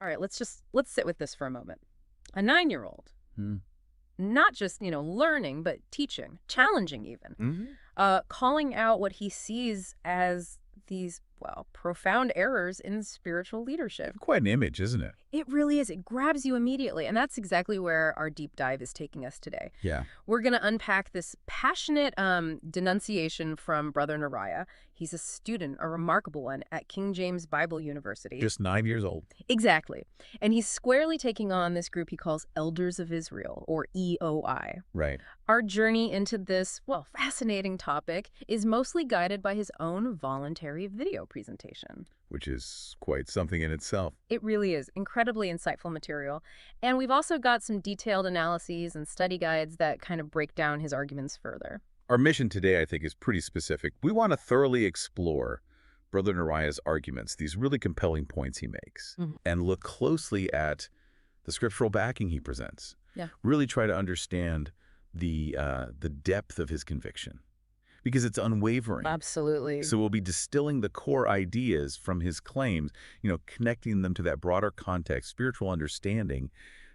All right, let's sit with this for a moment. A 9-year-old, Hmm. not just, learning, but teaching, challenging even, Hmm. calling out what he sees as these, well, profound errors in spiritual leadership. Quite an image, isn't it? It really is. It grabs you immediately. And that's exactly where our deep dive is taking us today. Yeah. We're going to unpack this passionate denunciation from Brother Neriah. He's a student, a remarkable one, at King James Bible University. Just 9 years old. Exactly. And he's squarely taking on this group he calls Elders of Israel, or EOI. Right. Our journey into this, well, fascinating topic is mostly guided by his own voluntary video presentation. Which is quite something in itself. It really is incredibly insightful material. And we've also got some detailed analyses and study guides that kind of break down his arguments further. Our mission today, I think, is pretty specific. We want to thoroughly explore Brother Neriah's arguments, these really compelling points he makes, Mhm. and look closely at the scriptural backing he presents. Yeah. Really try to understand the depth of his conviction, because it's unwavering. Absolutely. So we'll be distilling the core ideas from his claims, connecting them to that broader context, spiritual understanding,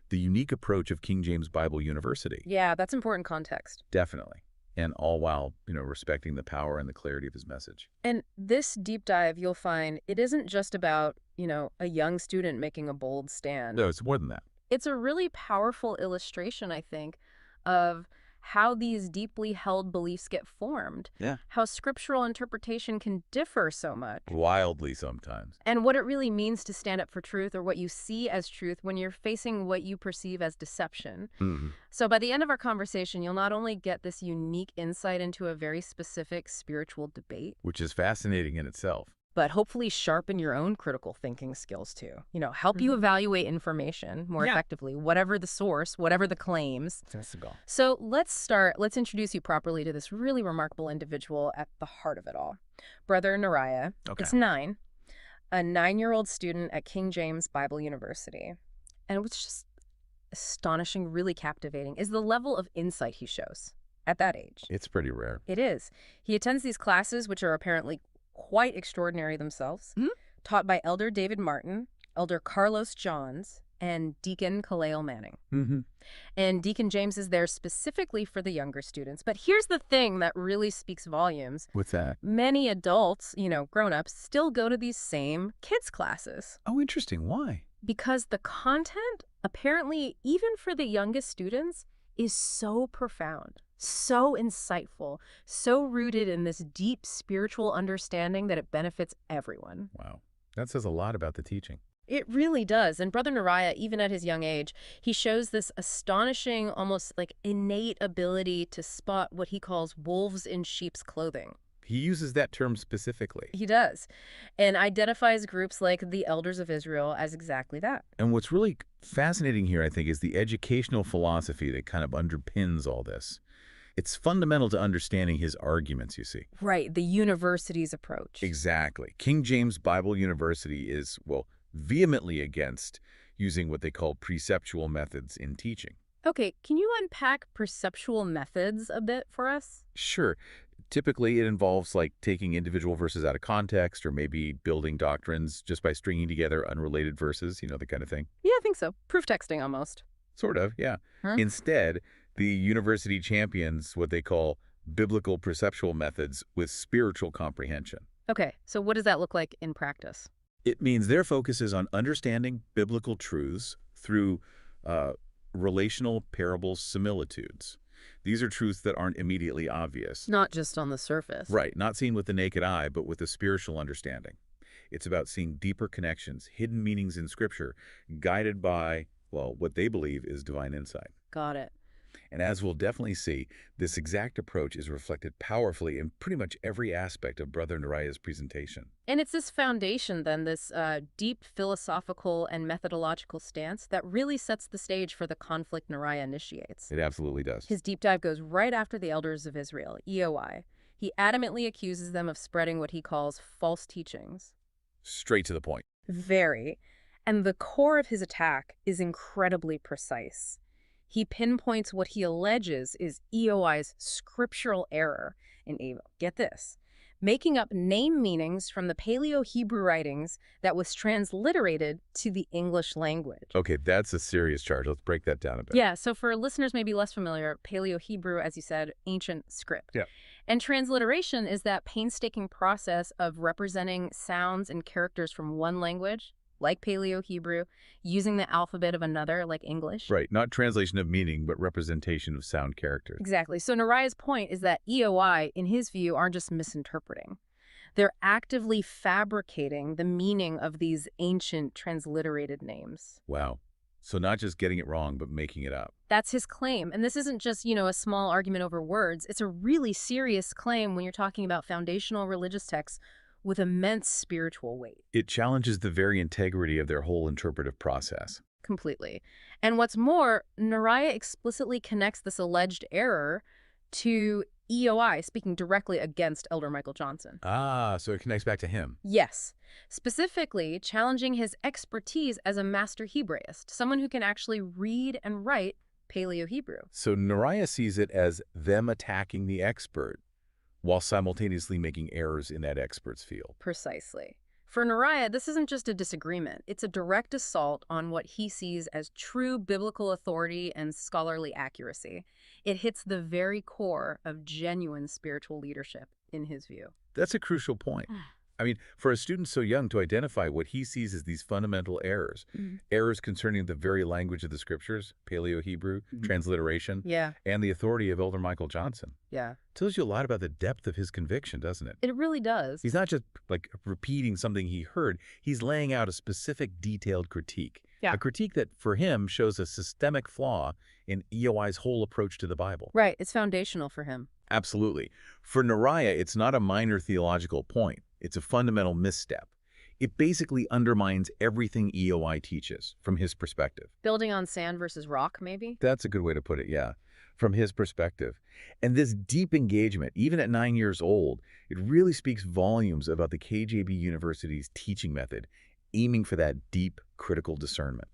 the unique approach of King James Bible University. Yeah, that's important context. Definitely. And all while, respecting the power and the clarity of his message. And this deep dive, you'll find, it isn't just about, a young student making a bold stand. No, it's more than that. It's a really powerful illustration, I think, of how these deeply held beliefs get formed. Yeah. How scriptural interpretation can differ so much. Wildly sometimes. And what it really means to stand up for truth, or what you see as truth when you're facing what you perceive as deception. Mm-hmm. So by the end of our conversation, you'll not only get this unique insight into a very specific spiritual debate, Which is fascinating in itself. but hopefully sharpen your own critical thinking skills too. Help you evaluate information more effectively, whatever the source, whatever the claims. That's the goal. So let's introduce you properly to this really remarkable individual at the heart of it all. Brother Neriah. Okay. It's 9, a 9-year-old student at King James Bible University. And what's just astonishing, really captivating, is the level of insight he shows at that age. It's pretty rare. It is. He attends these classes, which are apparently quite extraordinary themselves, taught by Elder David Martin, Elder Carlos Johns, and Deacon Kaleo Manning. Mm-hmm. And Deacon James is there specifically for the younger students. But here's the thing that really speaks volumes. What's that? Many adults, grown-ups, still go to these same kids' classes. Oh, interesting. Why? Because the content, apparently, even for the youngest students, is so profound, so insightful, so rooted in this deep spiritual understanding that it benefits everyone. Wow. That says a lot about the teaching. It really does. And Brother Neriah, even at his young age, he shows this astonishing, almost like innate ability to spot what he calls wolves in sheep's clothing. He uses that term specifically. He does, and identifies groups like the Elders of Israel as exactly that. And what's really fascinating here, I think, is the educational philosophy that kind of underpins all this. It's fundamental to understanding his arguments, you see. Right, the university's approach. Exactly. King James Bible University is, vehemently against using what they call preceptual methods in teaching. Okay, can you unpack perceptual methods a bit for us? Sure. Typically, it involves taking individual verses out of context, or maybe building doctrines just by stringing together unrelated verses, the kind of thing. Yeah, I think so. Proof texting almost. Sort of, yeah. Huh? Instead, the university champions what they call biblical perceptual methods with spiritual comprehension. Okay, so what does that look like in practice? It means their focus is on understanding biblical truths through relational parable similitudes. These are truths that aren't immediately obvious. Not just on the surface. Right, not seen with the naked eye, but with a spiritual understanding. It's about seeing deeper connections, hidden meanings in Scripture, guided by, what they believe is divine insight. Got it. And as we'll definitely see, this exact approach is reflected powerfully in pretty much every aspect of Brother Neriah's presentation. And it's this foundation, then, this deep philosophical and methodological stance that really sets the stage for the conflict Neriah initiates. It absolutely does. His deep dive goes right after the Elders of Israel, EOI. He adamantly accuses them of spreading what he calls false teachings. Straight to the point. Very. And the core of his attack is incredibly precise. He pinpoints what he alleges is EOI's scriptural error in, get this, making up name meanings from the Paleo-Hebrew writings that was transliterated to the English language. Okay, that's a serious charge. Let's break that down a bit. Yeah, so for listeners maybe less familiar, Paleo-Hebrew, as you said, ancient script. Yeah. And transliteration is that painstaking process of representing sounds and characters from one language, like Paleo-Hebrew, using the alphabet of another, like English. Right, not translation of meaning, but representation of sound characters. Exactly. So Neriah's point is that EOI, in his view, aren't just misinterpreting. They're actively fabricating the meaning of these ancient transliterated names. Wow. So not just getting it wrong, but making it up. That's his claim. And this isn't just, a small argument over words. It's a really serious claim when you're talking about foundational religious texts with immense spiritual weight. It challenges the very integrity of their whole interpretive process. Completely. And what's more, Neriah explicitly connects this alleged error to EOI, speaking directly against Elder Michael Johnson. Ah, so it connects back to him. Yes. Specifically, challenging his expertise as a master Hebraist, someone who can actually read and write Paleo-Hebrew. So Neriah sees it as them attacking the expert while simultaneously making errors in that expert's field. Precisely. For Neriah, this isn't just a disagreement. It's a direct assault on what he sees as true biblical authority and scholarly accuracy. It hits the very core of genuine spiritual leadership, in his view. That's a crucial point. I mean, for a student so young to identify what he sees as these fundamental errors, errors concerning the very language of the scriptures, Paleo-Hebrew, transliteration, and the authority of Elder Michael Johnson. Yeah. Tells you a lot about the depth of his conviction, doesn't it? It really does. He's not just like repeating something he heard. He's laying out a specific detailed critique. Yeah. A critique that, for him, shows a systemic flaw in EOI's whole approach to the Bible. Right. It's foundational for him. Absolutely. For Neriah, it's not a minor theological point. It's a fundamental misstep. It basically undermines everything EOI teaches, from his perspective. Building on sand versus rock, maybe? That's a good way to put it, yeah. From his perspective. And this deep engagement, even at 9 years old, it really speaks volumes about the KJBU University's teaching method, aiming for that deep, critical discernment.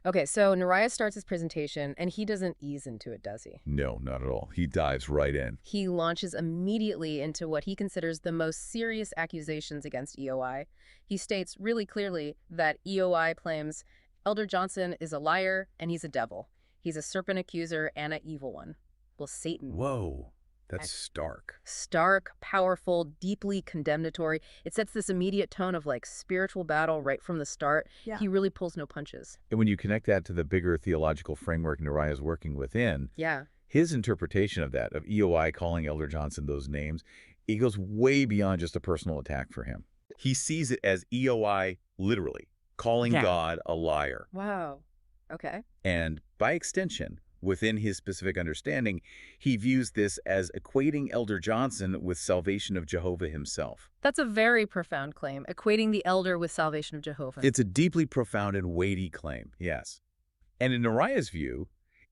Okay, so Neriah starts his presentation, and he doesn't ease into it, does he? No, not at all. He dives right in. He launches immediately into what he considers the most serious accusations against EOI. He states really clearly that EOI claims Elder Johnson is a liar and he's a devil. He's a serpent accuser and an evil one. Well, Satan. Whoa. That's stark. Stark, powerful, deeply condemnatory. It sets this immediate tone of spiritual battle right from the start. Yeah. He really pulls no punches. And when you connect that to the bigger theological framework Neriah is working within, his interpretation of that, of EOI calling Elder Johnson those names, it goes way beyond just a personal attack for him. He sees it as EOI literally calling God a liar. Wow. Okay. And by extension, within his specific understanding, he views this as equating Elder Johnson with salvation of Jehovah himself. That's a very profound claim, equating the elder with salvation of Jehovah. It's a deeply profound and weighty claim, yes. And in Neriah's view,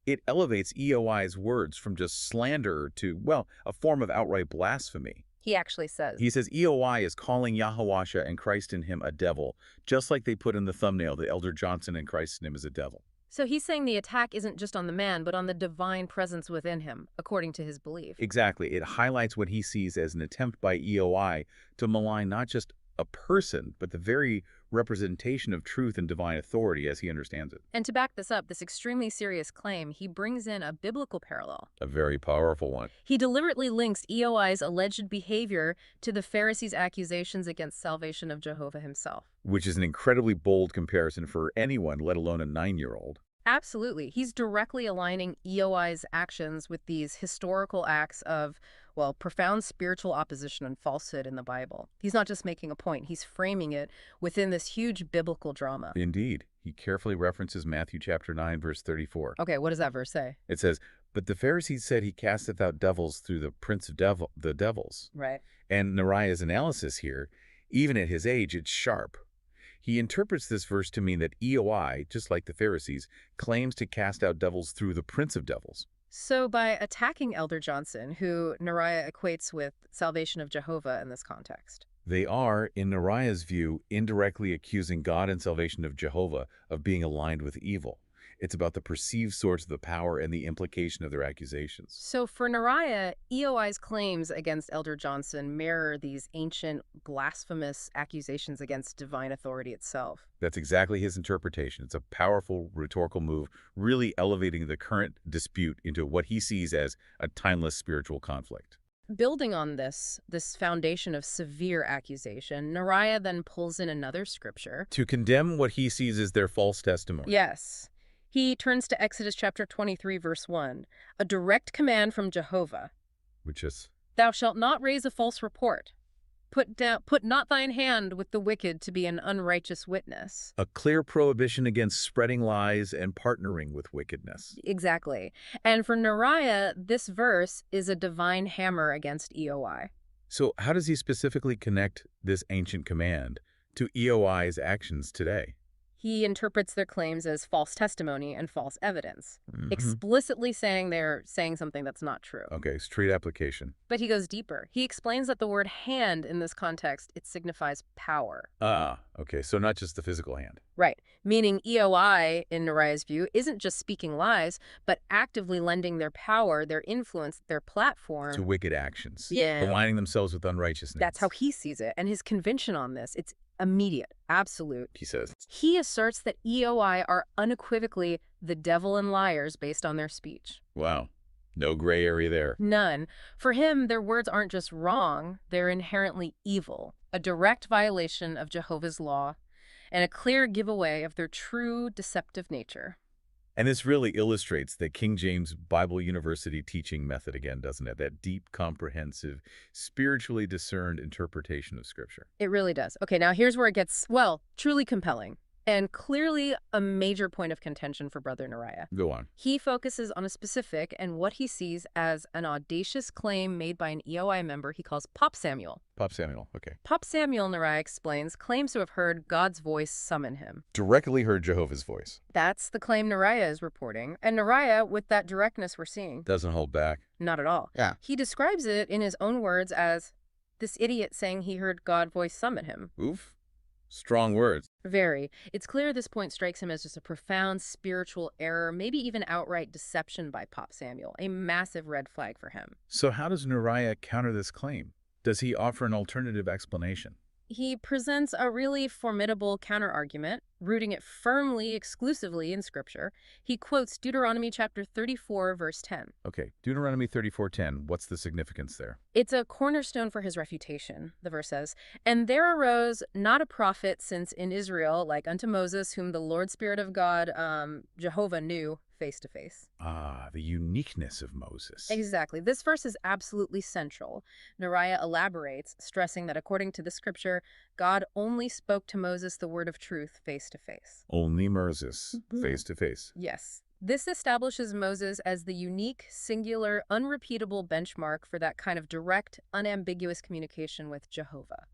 it elevates EOI's words from just slander to, well, a form of outright blasphemy. He actually says. He says EOI is calling JEHOVAH and Christ in him a devil, just like they put in the thumbnail that Elder Johnson and Christ in him is a devil. So he's saying the attack isn't just on the man, but on the divine presence within him, according to his belief. Exactly. It highlights what he sees as an attempt by EOI to malign not just a person, but the very representation of truth and divine authority as he understands it. And to back this up, this extremely serious claim, he brings in a biblical parallel. A very powerful one. He deliberately links EOI's alleged behavior to the Pharisees' accusations against salvation of Jehovah himself. Which is an incredibly bold comparison for anyone, let alone a 9-year-old. Absolutely. He's directly aligning EOI's actions with these historical acts of, well, profound spiritual opposition and falsehood in the Bible. He's not just making a point. He's framing it within this huge biblical drama. Indeed. He carefully references Matthew chapter 9, verse 34. Okay, what does that verse say? It says, "But the Pharisees said he casteth out devils through the prince of the devils." Right. And Neriah's analysis here, even at his age, it's sharp. He interprets this verse to mean that EOI, just like the Pharisees, claims to cast out devils through the prince of devils. So by attacking Elder Johnson, who Neriah equates with salvation of Jehovah in this context, they are, in Neriah's view, indirectly accusing God and salvation of Jehovah of being aligned with evil. It's about the perceived source of the power and the implication of their accusations. So for Neriah, EOI's claims against Elder Johnson mirror these ancient, blasphemous accusations against divine authority itself. That's exactly his interpretation. It's a powerful rhetorical move, really elevating the current dispute into what he sees as a timeless spiritual conflict. Building on this foundation of severe accusation, Neriah then pulls in another scripture To condemn what he sees as their false testimony. Yes. He turns to Exodus chapter 23, verse 1, a direct command from Jehovah. Which is? Thou shalt not raise a false report. Put not thine hand with the wicked to be an unrighteous witness. A clear prohibition against spreading lies and partnering with wickedness. Exactly. And for Neriah, this verse is a divine hammer against EOI. So how does he specifically connect this ancient command to EOI's actions today? He interprets their claims as false testimony and false evidence, Mm-hmm. explicitly saying they're saying something that's not true. Okay, straight application. But he goes deeper. He explains that the word hand in this context, it signifies power. Okay, so not just the physical hand. Right, meaning EOI, in Neriah's view, isn't just speaking lies, but actively lending their power, their influence, their platform To wicked actions. Yeah. Aligning themselves with unrighteousness. That's how he sees it. And his conviction on this, it's immediate, absolute. he says. He asserts that EOI are unequivocally the devil and liars based on their speech. Wow. No gray area there. None. For him, their words aren't just wrong, they're inherently evil, a direct violation of Jehovah's law, and a clear giveaway of their true deceptive nature. And this really illustrates the King James Bible University teaching method again, doesn't it? That deep, comprehensive, spiritually discerned interpretation of Scripture. It really does. Okay, now here's where it gets, well, truly compelling. And clearly a major point of contention for Brother Neriah. Go on. He focuses on a specific and what he sees as an audacious claim made by an EOI member he calls Pop Samuel. Pop Samuel, okay. Pop Samuel, Neriah explains, claims to have heard God's voice summon him. Directly heard Jehovah's voice. That's the claim Neriah is reporting. And Neriah, with that directness we're seeing, Doesn't hold back. not at all. Yeah. He describes it in his own words as this idiot saying he heard God's voice summon him. Oof. Strong words. Very. It's clear this point strikes him as just a profound spiritual error, maybe even outright deception by Pop Samuel, a massive red flag for him. So how does Neriah counter this claim? Does he offer an alternative explanation? He presents a really formidable counterargument, rooting it firmly, exclusively in Scripture. He quotes Deuteronomy chapter 34, verse 10. Okay, Deuteronomy 34:10. What's the significance there? It's a cornerstone for his refutation, the verse says. And there arose not a prophet since in Israel, like unto Moses, whom the Lord Spirit of God, Jehovah, knew face to face. Ah, the uniqueness of Moses. Exactly. This verse is absolutely central. Neriah elaborates, stressing that according to the scripture, God only spoke to Moses the word of truth face to face. Only Moses, face to face. Yes. This establishes Moses as the unique, singular, unrepeatable benchmark for that kind of direct, unambiguous communication with Jehovah.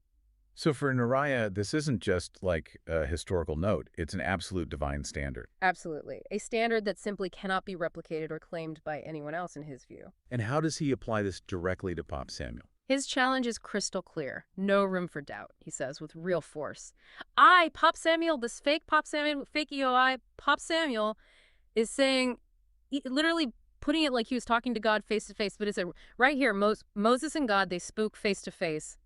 So for Neriah, this isn't just like a historical note. It's an absolute divine standard. Absolutely. A standard that simply cannot be replicated or claimed by anyone else in his view. And how does he apply this directly to Pop Samuel? His challenge is crystal clear. No room for doubt, he says with real force. Pop Samuel, this fake Pop Samuel, fake EOI, Pop Samuel, is saying, literally putting it like he was talking to God face to face, but it's right here, Moses and God, they spoke face to face.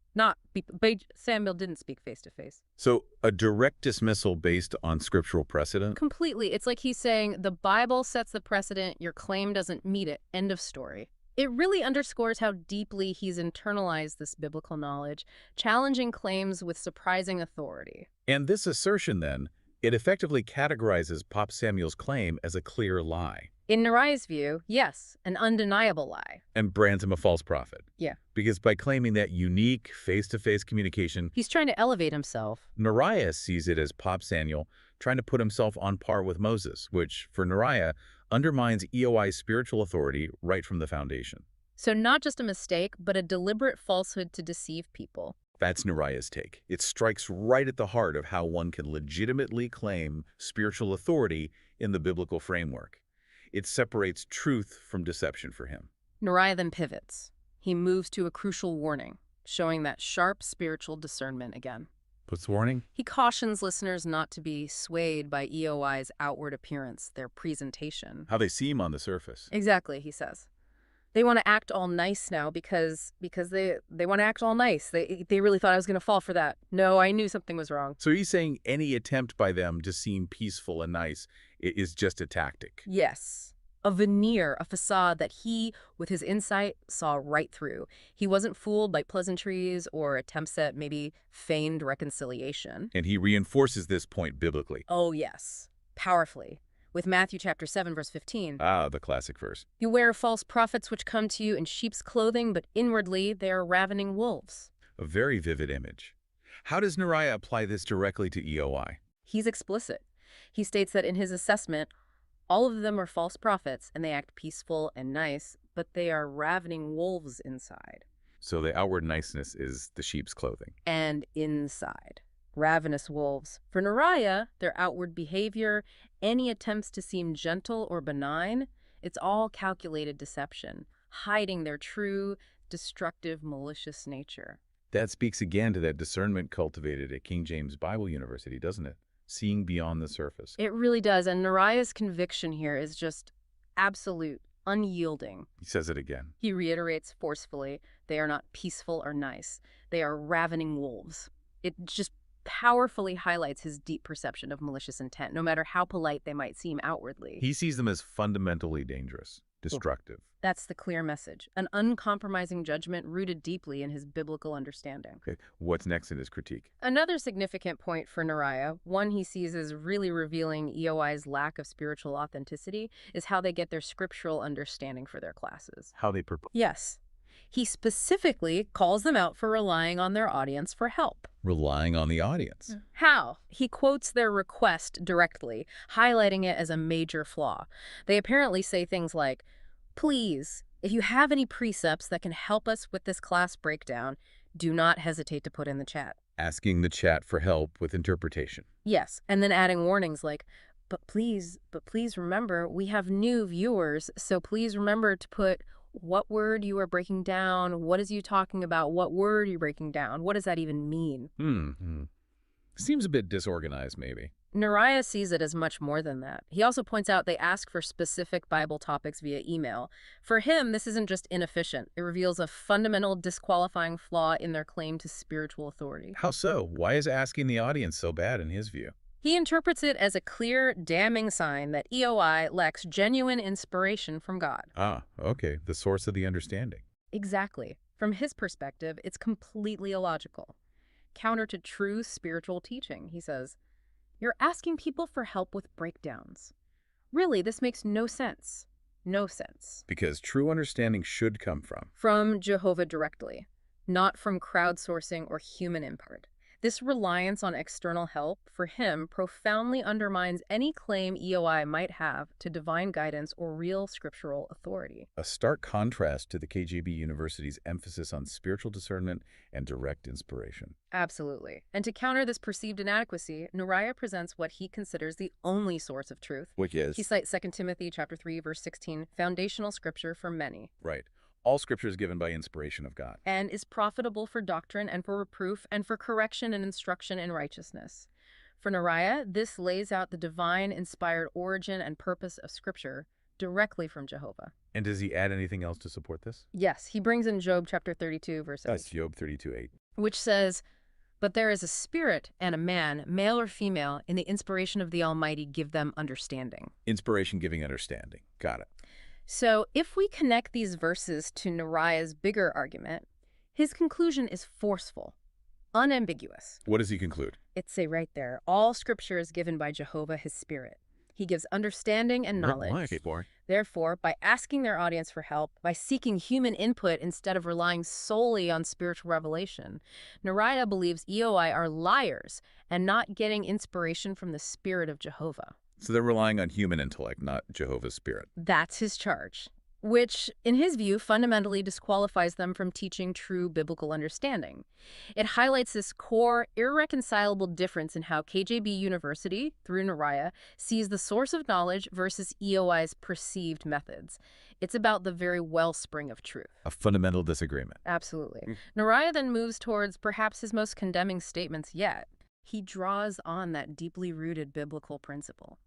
Samuel didn't speak face to face. So a direct dismissal based on scriptural precedent? Completely. It's like he's saying the Bible sets the precedent, your claim doesn't meet it. End of story. It really underscores how deeply he's internalized this biblical knowledge, challenging claims with surprising authority. And this assertion, then, it effectively categorizes Pop Samuel's claim as a clear lie. In Neriah's view, yes, an undeniable lie. And brands him a false prophet. Yeah. Because by claiming that unique face-to-face communication, he's trying to elevate himself. Neriah sees it as Pop Samuel trying to put himself on par with Moses, which, for Neriah, undermines EOI's spiritual authority right from the foundation. So not just a mistake, but a deliberate falsehood to deceive people. That's Neriah's take. It strikes right at the heart of how one can legitimately claim spiritual authority in the biblical framework. It separates truth from deception for him. Neriah then pivots. He moves to a crucial warning, showing that sharp spiritual discernment again. Puts warning? He cautions listeners not to be swayed by EOI's outward appearance, their presentation. How they seem on the surface. Exactly, he says. They want to act all nice now because they want to act all nice. They really thought I was going to fall for that. No, I knew something was wrong. So he's saying any attempt by them to seem peaceful and nice is just a tactic. Yes. A veneer, a facade that he, with his insight, saw right through. He wasn't fooled by pleasantries or attempts at maybe feigned reconciliation. And he reinforces this point biblically. Oh, yes. Powerfully. With Matthew chapter 7, verse 15. Ah, the classic verse. Beware of false prophets which come to you in sheep's clothing, but inwardly they are ravening wolves. A very vivid image. How does Neriah apply this directly to EOI? He's explicit. He states that in his assessment, all of them are false prophets, and they act peaceful and nice, but they are ravening wolves inside. So the outward niceness is the sheep's clothing. And inside. Ravenous wolves. For Neriah, their outward behavior, any attempts to seem gentle or benign, it's all calculated deception, hiding their true, destructive, malicious nature. That speaks again to that discernment cultivated at King James Bible University, doesn't it? Seeing beyond the surface. It really does, and Neriah's conviction here is just absolute, unyielding. He says it again. He reiterates forcefully, they are not peaceful or nice. They are ravening wolves. It just powerfully highlights his deep perception of malicious intent, no matter how polite they might seem outwardly. He sees them as fundamentally dangerous, destructive. That's the clear message, an uncompromising judgment rooted deeply in his biblical understanding. Okay, what's next in his critique? Another significant point for Neriah, one he sees as really revealing EOI's lack of spiritual authenticity, is how they get their scriptural understanding for their classes. How they Yes. He specifically calls them out for relying on their audience for help. Relying on the audience. How? He quotes their request directly, highlighting it as a major flaw. They apparently say things like, please, if you have any precepts that can help us with this class breakdown, do not hesitate to put in the chat. Asking the chat for help with interpretation. Yes, and then adding warnings like, but please remember, we have new viewers, so please remember to put what word you are breaking down, what is you talking about, what word you're breaking down, what does that even mean? Seems a bit disorganized, maybe. Neriah sees it as much more than that. He also points out they ask for specific Bible topics via email. For him, this isn't just inefficient. It reveals a fundamental disqualifying flaw in their claim to spiritual authority. How so? Why is asking the audience so bad in his view? He interprets it as a clear, damning sign that EOI lacks genuine inspiration from God. Ah, okay. The source of the understanding. Exactly. From his perspective, it's completely illogical. Counter to true spiritual teaching, he says, you're asking people for help with breakdowns. Really, this makes no sense. No sense. Because true understanding should come from JEHOVAH directly, not from crowdsourcing or human input. This reliance on external help, for him, profoundly undermines any claim EOI might have to divine guidance or real scriptural authority. A stark contrast to the KJBU University's emphasis on spiritual discernment and direct inspiration. Absolutely. And to counter this perceived inadequacy, Neriah presents what he considers the only source of truth. Which is? He cites 2 Timothy chapter 3, verse 16, foundational scripture for many. Right. All scripture is given by inspiration of God. And is profitable for doctrine and for reproof and for correction and instruction in righteousness. For Neriah, this lays out the divine inspired origin and purpose of scripture directly from JEHOVAH. And does he add anything else to support this? Yes, he brings in Job chapter 32, verse 8. That's Job 32:8. Which says, but there is a spirit and a man, male or female, in the inspiration of the Almighty give them understanding. Inspiration giving understanding. Got it. So if we connect these verses to Neriah's bigger argument, his conclusion is forceful, unambiguous. What does he conclude? It's say right there, all scripture is given by JEHOVAH, his spirit. He gives understanding and knowledge. Therefore, by asking their audience for help, by seeking human input instead of relying solely on spiritual revelation, Neriah believes EOI are liars and not getting inspiration from the spirit of JEHOVAH. So they're relying on human intellect, not Jehovah's spirit. That's his charge, which, in his view, fundamentally disqualifies them from teaching true biblical understanding. It highlights this core, irreconcilable difference in how KJBU University, through Neriah, sees the source of knowledge versus EOI's perceived methods. It's about the very wellspring of truth. A fundamental disagreement. Absolutely. Neriah then moves towards perhaps his most condemning statements yet. He draws on that deeply rooted biblical principle.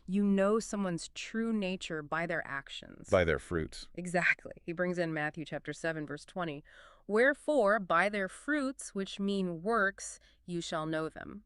You know someone's true nature by their actions. By their fruits. Exactly. He brings in Matthew chapter 7, verse 20. Wherefore, by their fruits, which mean works, you shall know them.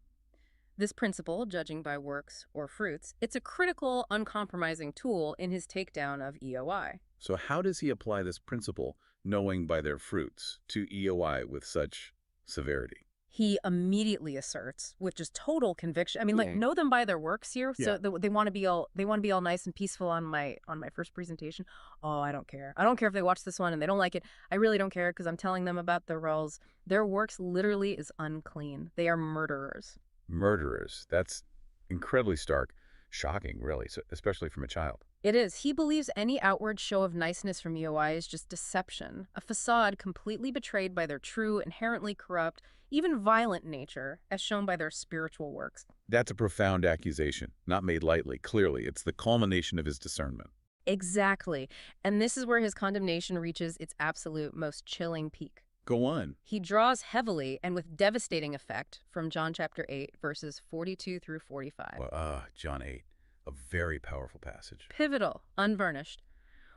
This principle, judging by works or fruits, it's a critical, uncompromising tool in his takedown of EOI. So how does he apply this principle, knowing by their fruits, to EOI with such severity? He immediately asserts, with just total conviction. I mean, like, know them by their works here. So they want to be all nice and peaceful on my first presentation. Oh, I don't care. I don't care if they watch this one and they don't like it. I really don't care because I'm telling them about their roles. Their works literally is unclean. They are murderers. Murderers. That's incredibly stark. Shocking, really, so especially from a child. It is. He believes any outward show of niceness from EOI is just deception, a facade completely betrayed by their true, inherently corrupt, even violent nature, as shown by their spiritual works. That's a profound accusation, not made lightly. Clearly, it's the culmination of his discernment. Exactly. And this is where his condemnation reaches its absolute most chilling peak. Go on. He draws heavily and with devastating effect from John chapter 8, verses 42 through 45. John 8, a very powerful passage. Pivotal, unvarnished,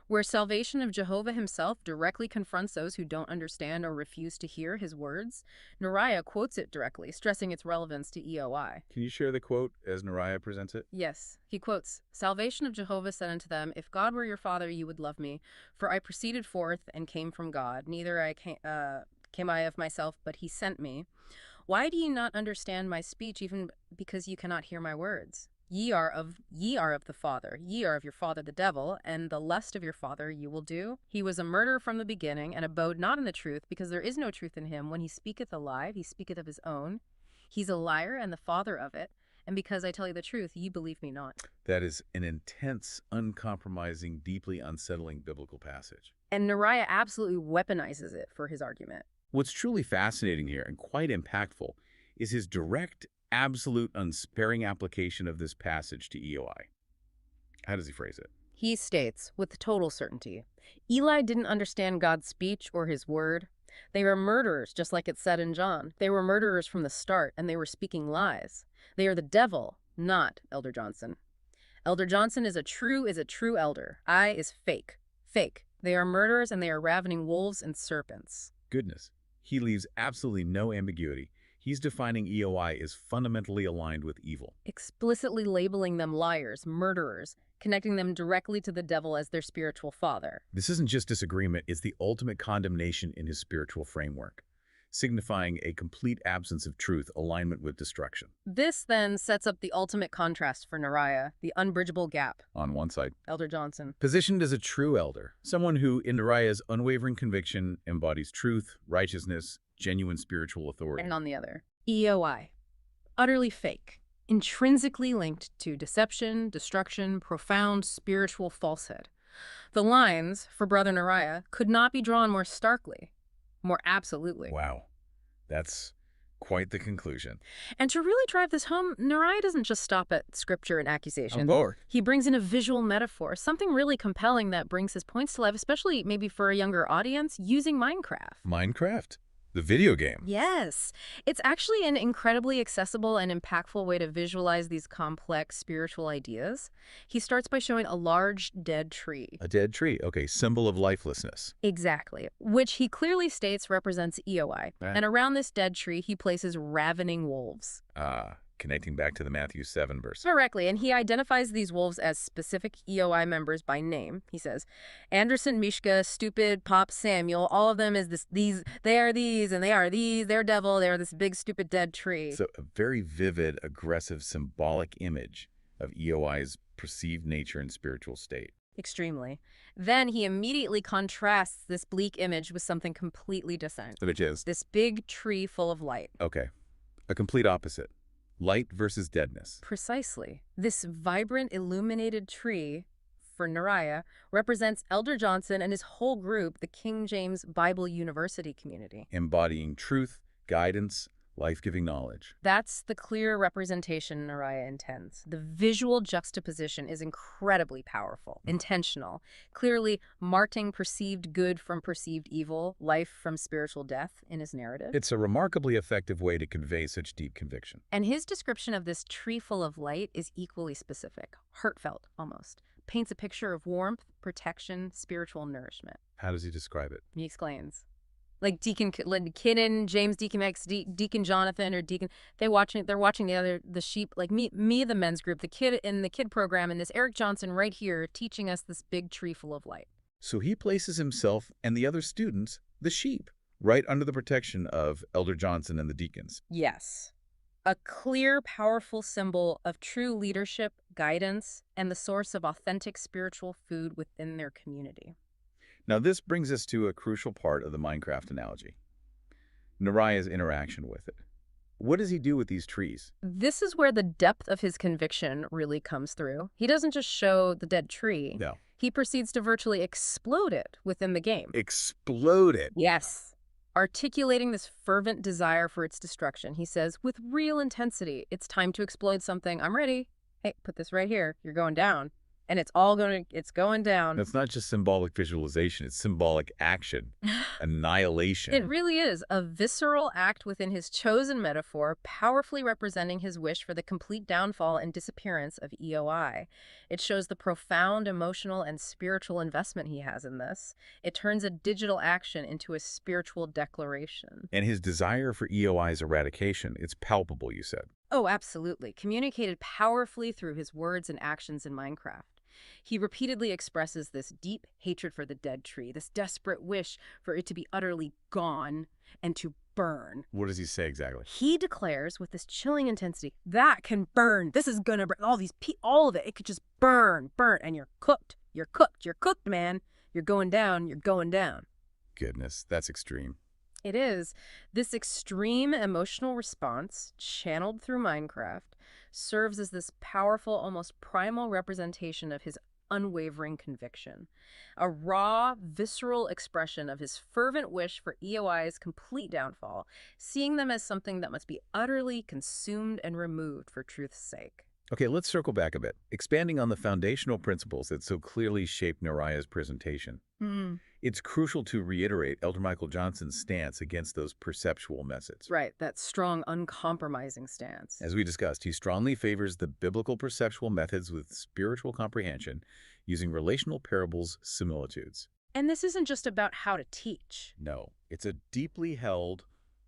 where salvation of Jehovah himself directly confronts those who don't understand or refuse to hear his words. Neriah quotes it directly, stressing its relevance to EOI. Can you share the quote as Neriah presents it? Yes. He quotes, "Salvation of Jehovah said unto them, If God were your father, you would love me. For I proceeded forth and came from God. Neither came I of myself, but he sent me. Why do ye not understand my speech, even because you cannot hear my words? Ye are of the father, ye are of your father the devil, and the lust of your father you will do. He was a murderer from the beginning, and abode not in the truth, because there is no truth in him. When he speaketh a lie, he speaketh of his own. He's a liar and the father of it. And because I tell you the truth, ye believe me not." That is an intense, uncompromising, deeply unsettling biblical passage. And Neriah absolutely weaponizes it for his argument. What's truly fascinating here and quite impactful is his direct, absolute, unsparing application of this passage to EOI. How does he phrase it? He states, with total certainty, Eli didn't understand God's speech or his word. They were murderers, just like it said in John. They were murderers from the start, and they were speaking lies. They are the devil, not Elder Johnson. Elder Johnson is a true elder. I is fake. Fake. They are murderers, and they are ravening wolves and serpents. Goodness. He leaves absolutely no ambiguity. He's defining EOI as fundamentally aligned with evil. Explicitly labeling them liars, murderers, connecting them directly to the devil as their spiritual father. This isn't just disagreement, it's the ultimate condemnation in his spiritual framework, signifying a complete absence of truth, alignment with destruction. This then sets up the ultimate contrast for Neriah, the unbridgeable gap. On one side, Elder Johnson. Positioned as a true elder, someone who, in Neriah's unwavering conviction, embodies truth, righteousness, genuine spiritual authority. And on the other, EOI. Utterly fake. Intrinsically linked to deception, destruction, profound spiritual falsehood. The lines, for Brother Neriah, could not be drawn more starkly, more absolutely. Wow. That's quite the conclusion. And to really drive this home, Neriah doesn't just stop at scripture and accusation. Lord. He brings in a visual metaphor, something really compelling that brings his points to life, especially maybe for a younger audience, using Minecraft. Minecraft? The video game. Yes. It's actually an incredibly accessible and impactful way to visualize these complex spiritual ideas. He starts by showing a large dead tree. A dead tree. Okay, symbol of lifelessness. Exactly. Which he clearly states represents EOI. And around this dead tree, he places ravening wolves. Connecting back to the Matthew 7 verse. Correctly, and he identifies these wolves as specific EOI members by name. He says, Anderson, Mishka, Stupid, Pop, Samuel, all of them is they are these, and they are these, they're devil, they're this big, stupid, dead tree. So a very vivid, aggressive, symbolic image of EOI's perceived nature and spiritual state. Extremely. Then he immediately contrasts this bleak image with something completely different. Which is? This big tree full of light. Okay. A complete opposite. Light versus deadness. Precisely. This vibrant, illuminated tree, for Neriah, represents Elder Johnson and his whole group, the King James Bible University community. Embodying truth, guidance, Life-giving knowledge. That's the clear representation Neriah intends. The visual juxtaposition is incredibly powerful, intentional, clearly marking perceived good from perceived evil, life from spiritual death in his narrative. It's a remarkably effective way to convey such deep conviction. And his description of this tree full of light is equally specific, heartfelt almost. Paints a picture of warmth, protection, spiritual nourishment. How does he describe it? He explains. Like Deacon Kidden, James Deacon X, Deacon Jonathan, or Deacon, they're watching the sheep, like me, the men's group, the kid in the kid program, and this Eric Johnson right here teaching us this big tree full of light. So he places himself and the other students, the sheep, right under the protection of Elder Johnson and the deacons. Yes. A clear, powerful symbol of true leadership, guidance, and the source of authentic spiritual food within their community. Now, this brings us to a crucial part of the Minecraft analogy, Neriah's interaction with it. What does he do with these trees? This is where the depth of his conviction really comes through. He doesn't just show the dead tree. No. He proceeds to virtually explode it within the game. Explode it? Yes. Articulating this fervent desire for its destruction, he says, with real intensity, it's time to explode something. I'm ready. Hey, put this right here. You're going down. And it's going down. That's not just symbolic visualization, it's symbolic action, annihilation. It really is a visceral act within his chosen metaphor, powerfully representing his wish for the complete downfall and disappearance of EOI. It shows the profound emotional and spiritual investment he has in this. It turns a digital action into a spiritual declaration. And his desire for EOI's eradication, it's palpable, you said. Oh, absolutely. Communicated powerfully through his words and actions in Minecraft. He repeatedly expresses this deep hatred for the dead tree, this desperate wish for it to be utterly gone and to burn. What does he say exactly? He declares with this chilling intensity, that can burn. This is gonna burn. All of it. It could just burn, and you're cooked. You're cooked, man. You're going down. Goodness, that's extreme. It is. This extreme emotional response, channeled through Minecraft, serves as this powerful, almost primal representation of his unwavering conviction. A raw, visceral expression of his fervent wish for EOI's complete downfall, seeing them as something that must be utterly consumed and removed for truth's sake. Okay, let's circle back a bit, expanding on the foundational principles that so clearly shaped Neriah's presentation. It's crucial to reiterate Elder Michael Johnson's stance against those perceptual methods. Right, that strong, uncompromising stance. As we discussed, he strongly favors the biblical perceptual methods with spiritual comprehension, using relational parables, similitudes. And this isn't just about how to teach. No, it's a deeply held,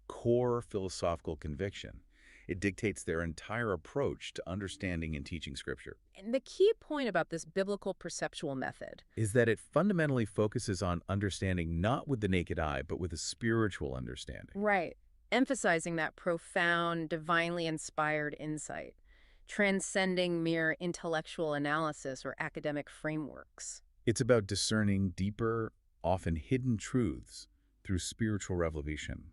core philosophical conviction. It dictates their entire approach to understanding and teaching Scripture. And the key point about this biblical perceptual method is that it fundamentally focuses on understanding not with the naked eye, but with a spiritual understanding. Right. Emphasizing that profound, divinely inspired insight, transcending mere intellectual analysis or academic frameworks. It's about discerning deeper, often hidden truths through spiritual revelation,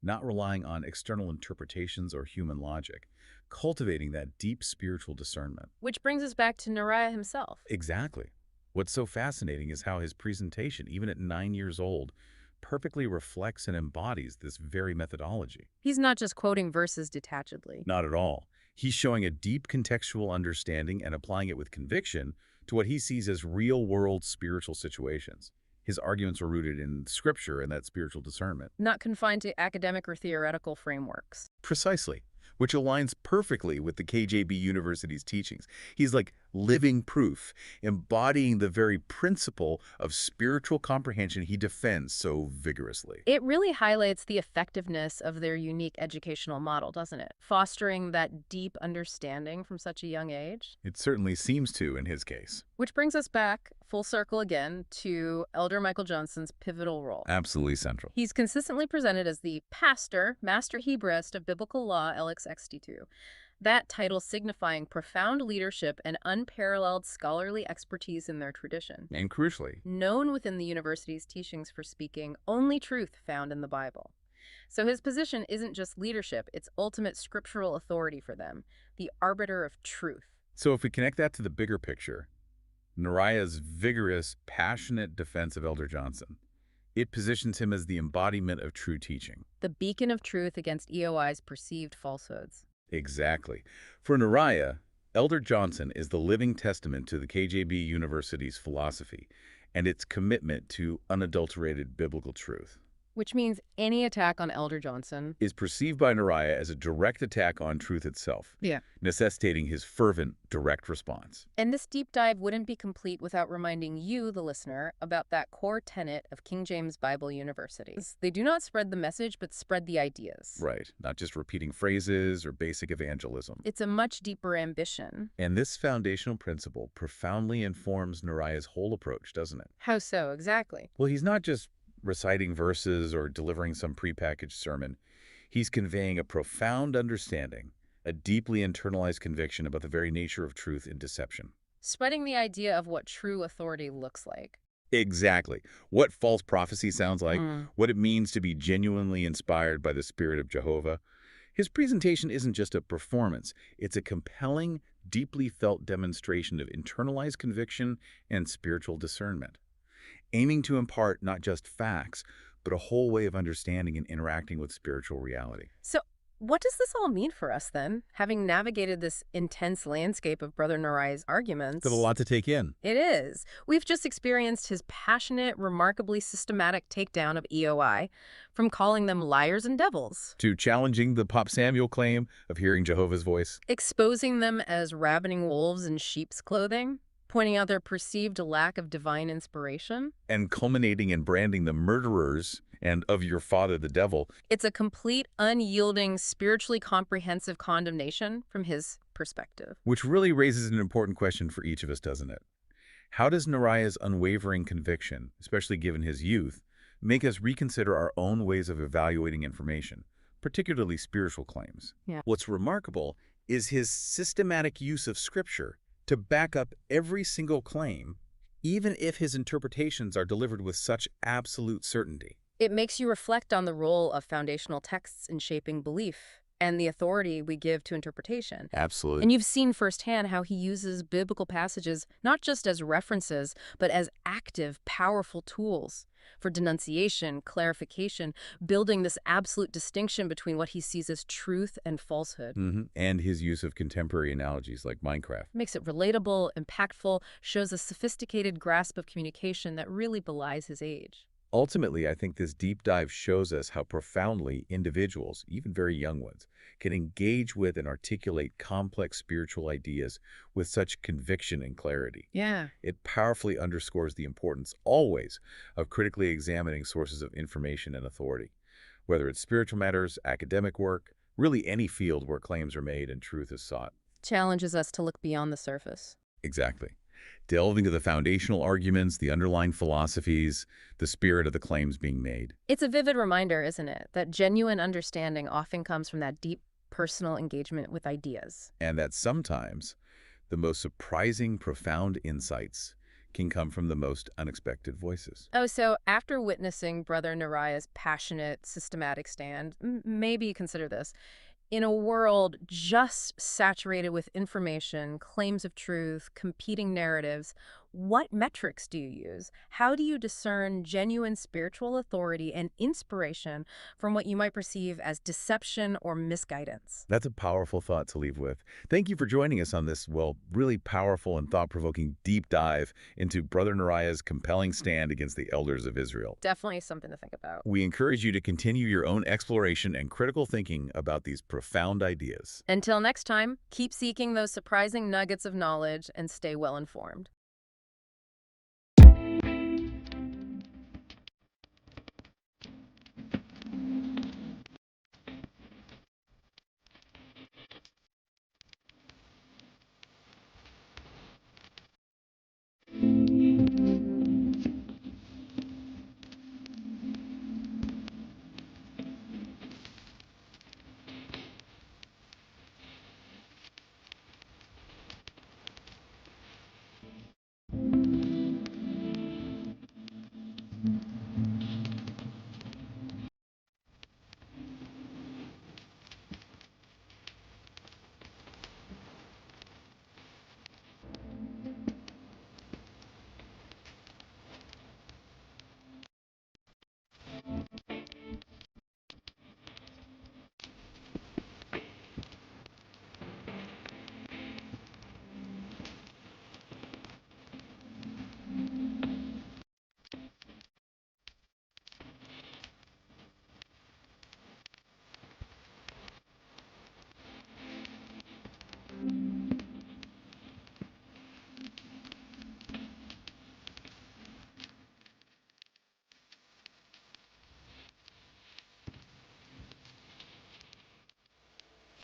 not relying on external interpretations or human logic, cultivating that deep spiritual discernment. Which brings us back to Neriah himself. Exactly. What's so fascinating is how his presentation, even at 9 years old, perfectly reflects and embodies this very methodology. He's not just quoting verses detachedly. Not at all. He's showing a deep contextual understanding and applying it with conviction to what he sees as real-world spiritual situations. His arguments are rooted in Scripture and that spiritual discernment. Not confined to academic or theoretical frameworks. Precisely, which aligns perfectly with the KJBU University's teachings. He's like living proof, embodying the very principle of spiritual comprehension he defends so vigorously. It really highlights the effectiveness of their unique educational model, doesn't it? Fostering that deep understanding from such a young age. It certainly seems to in his case. Which brings us back, full circle again, to Elder Michael Johnson's pivotal role. Absolutely central. He's consistently presented as the pastor, master Hebraist of biblical law, LX62. That title signifying profound leadership and unparalleled scholarly expertise in their tradition. And crucially, known within the university's teachings for speaking only truth found in the Bible. So his position isn't just leadership, it's ultimate scriptural authority for them, the arbiter of truth. So if we connect that to the bigger picture, Neriah's vigorous, passionate defense of Elder Johnson, It positions him as the embodiment of true teaching. The beacon of truth against EOI's perceived falsehoods. Exactly. For Neriah, Elder Johnson is the living testament to the KJBU University's philosophy and its commitment to unadulterated biblical truth. Which means any attack on Elder Johnson Is perceived by Neriah as a direct attack on truth itself, Yeah. necessitating his fervent, direct response. And this deep dive wouldn't be complete without reminding you, the listener, about that core tenet of King James Bible University. They do not spread the message, but spread the ideas. Right, not just repeating phrases or basic evangelism. It's a much deeper ambition. And this foundational principle profoundly informs Neriah's whole approach, doesn't it? How so, exactly? Well, he's not just reciting verses or delivering some prepackaged sermon. He's conveying a profound understanding, a deeply internalized conviction about the very nature of truth and deception. Spreading the idea of what true authority looks like. Exactly. What false prophecy sounds like, what it means to be genuinely inspired by the Spirit of Jehovah. His presentation isn't just a performance. It's a compelling, deeply felt demonstration of internalized conviction and spiritual discernment, aiming to impart not just facts, but a whole way of understanding and interacting with spiritual reality. So what does this all mean for us then? Having navigated this intense landscape of Brother Neriah's arguments. That's a lot to take in. It is. We've just experienced his passionate, remarkably systematic takedown of EOI, from calling them liars and devils, to challenging the Pop Samuel claim of hearing Jehovah's voice, exposing them as ravening wolves in sheep's clothing, pointing out their perceived lack of divine inspiration. and culminating in branding the murderers and of your father the devil. It's a complete, unyielding, spiritually comprehensive condemnation from his perspective. Which really raises an important question for each of us, doesn't it? How does Neriah's unwavering conviction, especially given his youth, make us reconsider our own ways of evaluating information, particularly spiritual claims? Yeah. What's remarkable is his systematic use of Scripture to back up every single claim, even if his interpretations are delivered with such absolute certainty. It makes you reflect on the role of foundational texts in shaping belief and the authority we give to interpretation. Absolutely. And you've seen firsthand how he uses biblical passages not just as references, but as active, powerful tools for denunciation, clarification, building this absolute distinction between what he sees as truth and falsehood. And his use of contemporary analogies like Minecraft. Makes it relatable, impactful, shows a sophisticated grasp of communication that really belies his age. Ultimately, I think this deep dive shows us how profoundly individuals, even very young ones, can engage with and articulate complex spiritual ideas with such conviction and clarity. Yeah. It powerfully underscores the importance, always, of critically examining sources of information and authority, whether it's spiritual matters, academic work, really any field where claims are made and truth is sought. Challenges us to look beyond the surface. Exactly. Delve into the foundational arguments, the underlying philosophies, the spirit of the claims being made. It's a vivid reminder, isn't it, that genuine understanding often comes from that deep personal engagement with ideas. And that sometimes the most surprising, profound insights can come from the most unexpected voices. Oh, so after witnessing Brother Neriah's passionate, systematic stand, maybe consider this. In a world just saturated with information, claims of truth, competing narratives, what metrics do you use? How do you discern genuine spiritual authority and inspiration from what you might perceive as deception or misguidance? That's a powerful thought to leave with. Thank you for joining us on this, well, really powerful and thought-provoking deep dive into Brother Neriah's compelling stand against the elders of Israel. Definitely something to think about. We encourage you to continue your own exploration and critical thinking about these profound ideas. Until next time, keep seeking those surprising nuggets of knowledge and stay well informed.